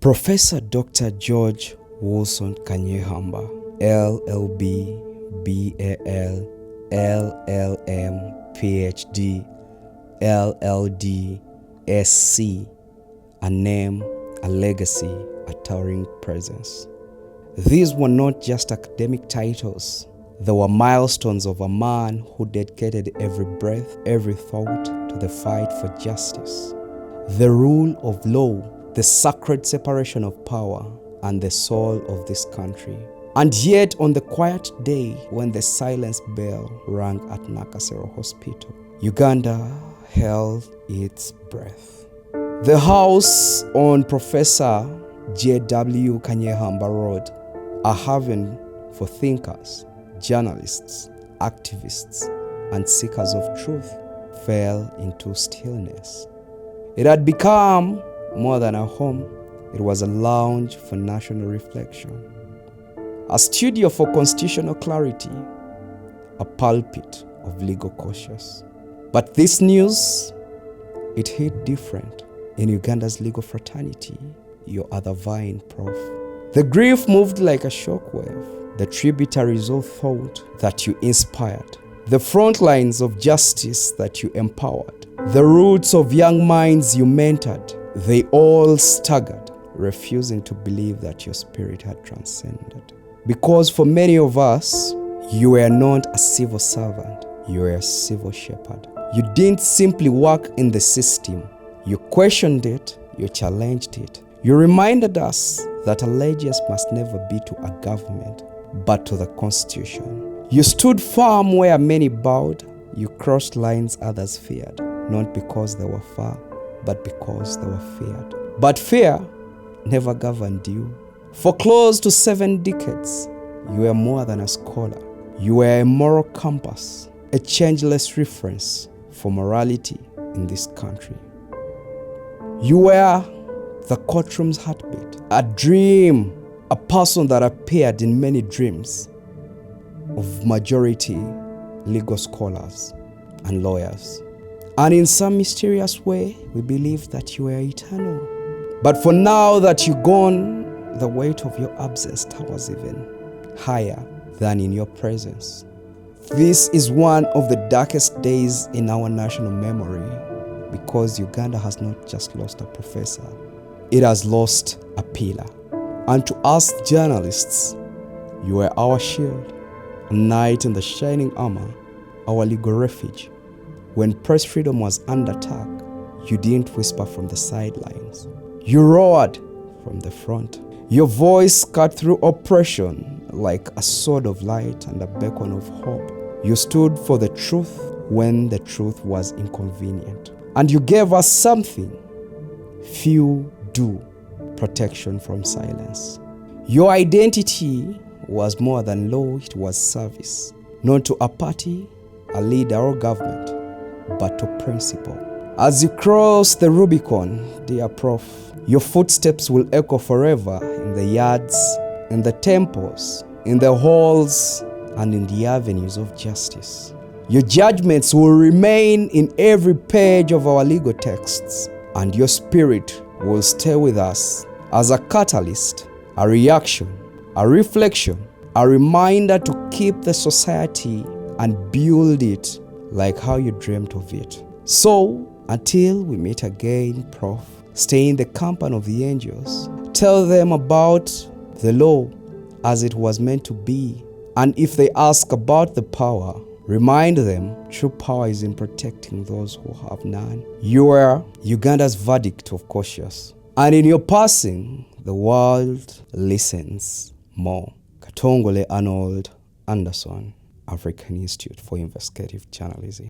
Professor Dr. George Wilson Kanyeihamba, LLB, BAL, LLM, PhD, LLD, SC, a name, a legacy, a towering presence. These were not just academic titles. They were milestones of a man who dedicated every breath, every thought to the fight for justice, the rule of law, the sacred separation of power, and the soul of this country. And yet, on the quiet day when the silence bell rang at Nakasero Hospital, Uganda held its breath. The house on Professor J.W. Kanyeihamba Road, a haven for thinkers, journalists, activists, and seekers of truth, fell into stillness. It had become more than a home. It was a lounge for national reflection, a studio for constitutional clarity, a pulpit of legal cautious. But this news, it hit different in Uganda's legal fraternity, your other vine, Prof. The grief moved like a shockwave. The tributaries of thought that you inspired, the front lines of justice that you empowered, the roots of young minds you mentored, they all staggered, refusing to believe that your spirit had transcended. Because for many of us, you were not a civil servant, you were a civil shepherd. You didn't simply work in the system. You questioned it, you challenged it. You reminded us that allegiance must never be to a government, but to the Constitution. You stood firm where many bowed. You crossed lines others feared, not because they were far, but because they were feared. But fear never governed you. For close to 7 decades, you were more than a scholar. You were a moral compass, a changeless reference for morality in this country. You were the courtroom's heartbeat, a dream, a person that appeared in many dreams of majority legal scholars and lawyers. And in some mysterious way, we believe that you are eternal. But for now that you're gone, the weight of your absence towers even higher than in your presence. This is one of the darkest days in our national memory, because Uganda has not just lost a professor, it has lost a pillar. And to us journalists, you were our shield, a knight in the shining armor, our legal refuge. When press freedom was under attack, you didn't whisper from the sidelines. You roared from the front. Your voice cut through oppression like a sword of light and a beacon of hope. You stood for the truth when the truth was inconvenient. And you gave us something few do: protection from silence. Your identity was more than law, it was service. Not to a party, a leader, or government, but to principle. As you cross the Rubicon, dear Prof, your footsteps will echo forever in the yards, in the temples, in the halls, and in the avenues of justice. Your judgments will remain in every page of our legal texts, and your spirit will stay with us as a catalyst, a reaction, a reflection, a reminder to keep the society and build it like how you dreamt of it. So, until we meet again, Prof, stay in the company of the angels. Tell them about the law as it was meant to be. And if they ask about the power, remind them true power is in protecting those who have none. You are Uganda's verdict of cautious. And in your passing, the world listens more. Katongole Arnold Anderson, African Institute for Investigative Journalism.